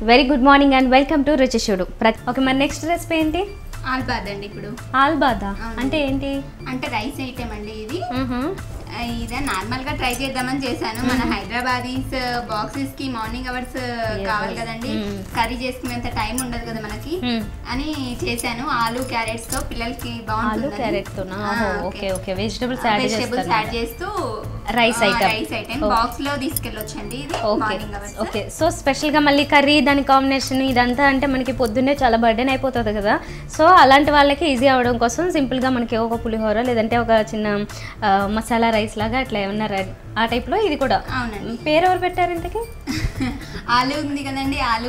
Very good morning and welcome to రుచిశుడు. Okay, మరి next recipe ఏంటి? ఆల్బాద్ అండి. ఇప్పుడు ఆల్బాదా అంటే ఏంటి? అంటే రైస్ ఐటమ్ అండి ఇది. ఇదే నార్మల్ గా ట్రై చేద్దామని చేశాను. మన హైదరాబాదీస్ బాక్సెస్ కి మార్నింగ్ అవర్స్ కావాలి కదండి, కర్రీ చేసుకునేంత టైం ఉండదు కదా మనకి అని చేశాను. ఆలు క్యారెట్స్ తో పిల్లలకి బాగుంటుంది. వెజిటబుల్స్ యాడ్ చేస్తూ రైస్ ఐటమ్ బాక్స్ లో తీసుకెళ్ళొచ్చండి ఇది morning hours. Okay, so special గా మళ్ళీ కర్రీ దాని కాంబినేషన్ ఇదంతా అంటే మనకి పొద్దున్నే చాలా బర్డెన్ అయిపోతుంది కదా. సో అలాంటి వాళ్ళకి ఈజీ అవడం కోసం సింపుల్ గా మనకి ఒక పులిహోర లేదంటే ఒక చిన్న మసాలా రైస్ లాగా అట్లా ఏమన్నా ఆ టైప్ లో ఇది కూడా. అవునండి. పేరు ఎవరు పెట్టారు ఇంతకి? ఆలు ఉంది కదండి, ఆలు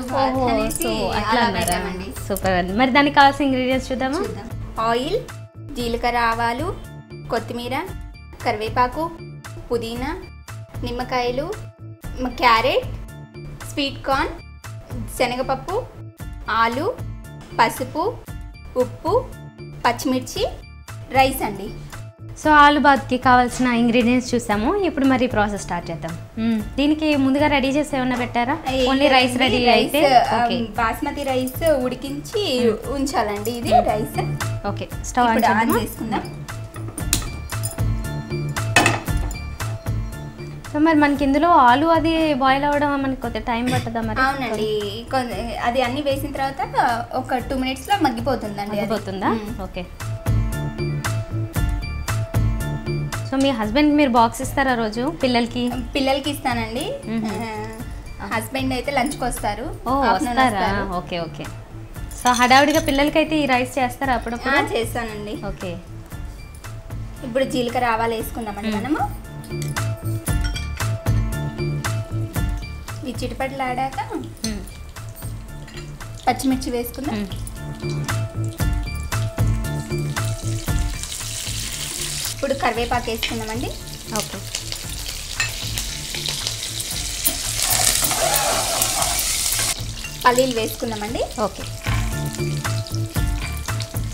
సూపర్ అండి. మరి దానికి కావాల్సిన ఇంగ్రీడియంట్స్ చూద్దామా? ఆయిల్, జీలకర్ర, ఆవాలు, కొత్తిమీర, కరివేపాకు, పుదీనా, నిమ్మకాయలు, క్యారెట్, స్వీట్ కార్న్, శనగపప్పు, ఆలు, పసుపు, ఉప్పు, పచ్చిమిర్చి, రైస్ అండి. సో ఆలుబాద్కి కావాల్సిన ఇంగ్రీడియంట్స్ చూసాము. ఇప్పుడు మరి ప్రాసెస్ స్టార్ట్ చేద్దాం. దీనికి ముందుగా రెడీ చేసి ఏమన్నా పెట్టారా? ఓన్లీ రైస్ రెడీ అయితే బాస్మతి రైస్ ఉడికించి ఉంచాలండి. ఇది రైస్. ఓకే, స్టవ్ ఆన్ చేసుకుందాం. సో మరి మనకి ఇందులో ఆలు అది బాయిల్ అవ్వడం మనకి కొద్దిగా టైం పట్టదా మరి? అవునండి, అది అన్ని వేసిన తర్వాత ఒక 2 minutes లో మగ్గిపోతుందండి. మగ్గిపోతుందా? ఓకే. సో మీ హస్బెండ్ మీరు బాక్స్ ఇస్తారా రోజు పిల్లలకి? పిల్లలకి ఇస్తానండి. హస్బెండ్ అయితే లంచ్కి వస్తారు. వస్తారా? Okay okay. సో హడావుడిగా పిల్లలకి అయితే ఈ రైస్ చేస్తారా అప్పుడప్పుడు? చేస్తానండి. ఓకే, ఇప్పుడు జీలకర్ర ఆవాలు వేసుకుందామండి మనము. ఈ చిటిపట్లు ఆడాక పచ్చిమిర్చి వేసుకుందాం. ఇప్పుడు కరివేపాకు వేసుకుందామండి. ఓకే, పల్లీలు వేసుకుందామండి. ఓకే.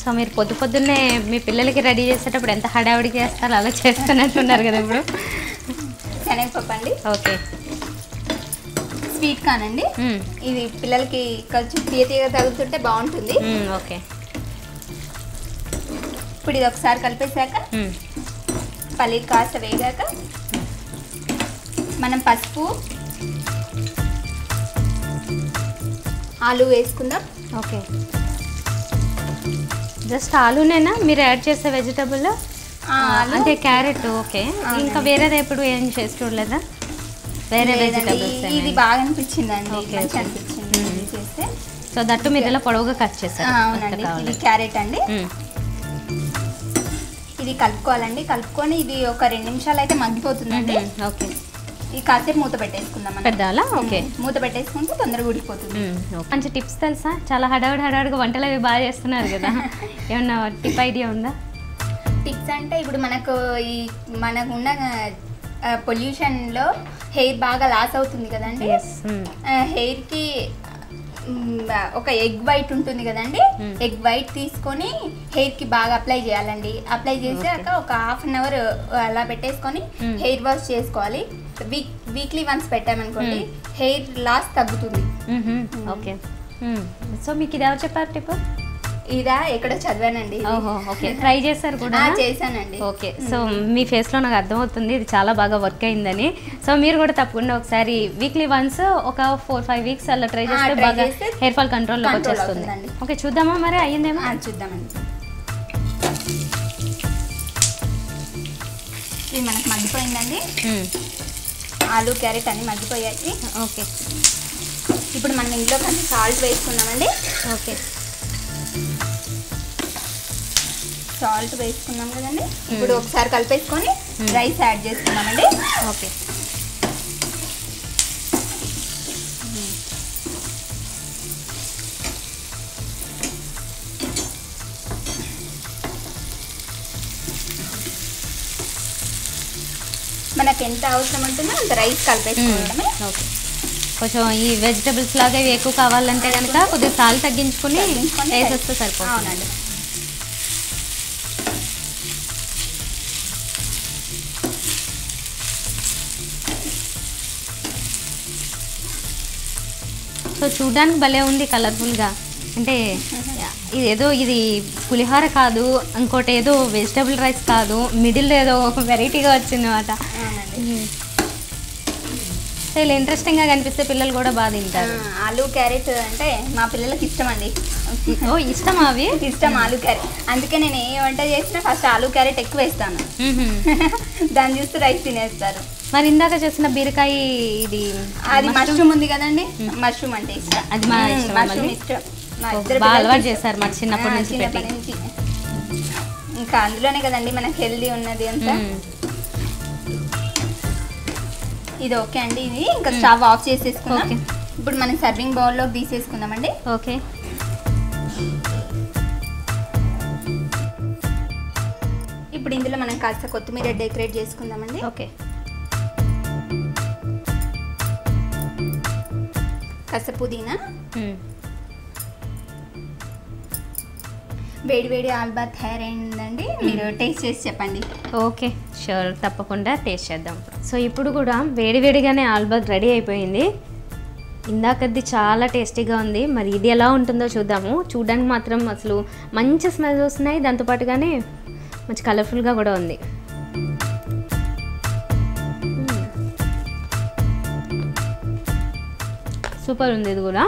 సో మీరు పొద్దున్నే మీ పిల్లలకి రెడీ చేసేటప్పుడు ఎంత హడావుడి చేస్తారో అలా చేస్తున్నట్టున్నారు కదా ఇప్పుడు. శనగపప్పు అండి. ఓకే. స్వీట్ కార్న్ అండి. ఇది పిల్లలకి కొంచెం తీయగా తగులుతుంటే బాగుంటుంది. ఓకే. ఇప్పుడు ఇది ఒకసారి కలిపేసాక పల్లీలు కాస్త వేగాక మనం పసుపు, ఆలు వేసుకుందాం. ఓకే, జస్ట్ ఆలునేనా మీరు యాడ్ చేసే వెజిటబుల్? అంటే క్యారెట్. ఓకే, ఇంకా వేరేది ఎప్పుడు ఏం చేసి చూడలేదా? వేరే వెజిటబుల్స్ ఇది బాగా అనిపించిందండి. అనిపించింది చేస్తే. సో దట్టు మీరు ఇలా పొడవుగా కట్ చేస్తారు. అవునండి. ఇది క్యారెట్ అండి. ఇది కలుపుకోవాలండి. కలుపుకొని ఇది ఒక 2 నిమిషాలు అయితే మగ్గిపోతుందండి. ఓకే, ఇది కాసేపు మూత పెట్టేసుకుందాం. పెద్దాలా? ఓకే, మూత పెట్టేసుకుంటే తొందరగా ఉడికిపోతుంది. మంచి టిప్స్ తెలుసా? చాలా హడావుడిగా వంటలు అవి బాగా చేస్తున్నారు కదా. ఏమన్నా టిప్ ఐడియా ఉందా? టిప్స్ అంటే ఇప్పుడు మనకున్న పొల్యూషన్లో హెయిర్ బాగా లాస్ అవుతుంది కదండి. హెయిర్కి ఒక ఎగ్ వైట్ ఉంటుంది కదండి, ఎగ్ వైట్ తీసుకొని హెయిర్కి బాగా అప్లై చేయాలండి. అప్లై చేసాక ఒక 1/2 hour అలా పెట్టేసుకొని హెయిర్ వాష్ చేసుకోవాలి. వీక్లీ వన్స్ పెట్టామనుకోండి హెయిర్ లాస్ తగ్గుతుంది. ఓకే. సో మీకు ఇది ఎవరు చెప్పారు టిప్? ఇదా ఎక్కడో చదివానండి. ఓకే, ట్రై చేశారు కూడా? చేశానండి. ఓకే, సో మీ ఫేస్లో నాకు అర్థమవుతుంది ఇది చాలా బాగా వర్క్ అయిందని. సో మీరు కూడా తప్పకుండా ఒకసారి వీక్లీ వన్స్ ఒక 4-5 weeks అలా ట్రై చేస్తే బాగా హెయిర్ ఫాల్ కంట్రోల్లోకి వచ్చేస్తుంది. ఓకే, చూద్దామా మరి అయ్యిందేమో? చూద్దామండి. ఇది మనకు మగ్గిపోయిందండి. ఆలు క్యారెట్ అన్ని మగ్గిపోయాయి. ఓకే, ఇప్పుడు మనం ఇంట్లో కొంచెం సాల్ట్ వేసుకుందామండి. ఓకే, సాల్ట్ వేసుకున్నాం కదండి. ఇప్పుడు ఒకసారి కలిపేసుకొని రైస్ యాడ్ చేసుకున్నామండి. ఓకే, మనకు ఎంత అవసరం ఉంటుందో అంత రైస్ కలిపేసుకోవడమే. ఓకే, కొంచెం ఈ వెజిటబుల్స్ లాగా ఇవి ఎక్కువ కావాలంటే కనుక కొద్దిగా సాల్ట్ తగ్గించుకొని వేసేస్తే సరిపోతుంది. అవునండి. సో చూడడానికి భలే ఉంది కలర్ఫుల్గా. అంటే ఇది పులిహోర కాదు, ఇంకోటి ఏదో వెజిటబుల్ రైస్ కాదు, మిడిల్ ఏదో వెరైటీగా వచ్చింది అన్నమాట. సో ఇలా ఇంట్రెస్టింగ్గా కనిపిస్తే పిల్లలు కూడా బాగా తింటారు. ఆలు క్యారెట్ అంటే మా పిల్లలకి ఇష్టం అండి. ఓ ఇష్టమా అవి? ఇష్టం ఆలు క్యారెట్. అందుకే నేను ఏ వంట చేసినా ఫస్ట్ ఆలు క్యారెట్ ఎక్కువ వేస్తాను. దాన్ని చూస్తే రైస్ తినేస్తారు. మరి ఇందాక చేసిన బీరకాయ ఇది అది మష్రూమ్ ఉంది కదండి, మష్రూమ్ అంటే ఇష్టం. అది మా ఇష్టం. మష్రూమ్ ఇష్టం. బాగా అలవాటు చేశారు మరి చిన్నప్పటి నుంచి. ఇంకా అందులోనే కదండి మనకి హెల్దీ ఉన్నది అంతా. ఇది ఓకే అండి. ఇది ఇంకా స్టవ్ ఆఫ్ చేసేసుకుందాం. ఇప్పుడు మనం సర్వింగ్ బౌల్లోకి తీసేసుకుందామండి. ఓకే. ఇప్పుడు ఇందులో మనం కాస్త కొత్తిమీర డెకరేట్ చేసుకుందామండి. ఓకే. కాస్త పుదీనా. వేడి వేడి ఆల్బాత్ తయారైందండి. మీరు టేస్ట్ చేసి చెప్పండి. ఓకే షూర్, తప్పకుండా టేస్ట్ చేద్దాం. సో ఇప్పుడు కూడా వేడివేడిగానే ఆల్బాత్ రెడీ అయిపోయింది. ఇందాకది చాలా టేస్టీగా ఉంది. మరి ఇది ఎలా ఉంటుందో చూద్దాము. చూడడానికి మాత్రం అసలు మంచి స్మెల్స్ వస్తున్నాయి, దాంతోపాటుగానే మంచి కలర్ఫుల్గా కూడా ఉంది. సూపర్ ఉంది ఇది కూడా.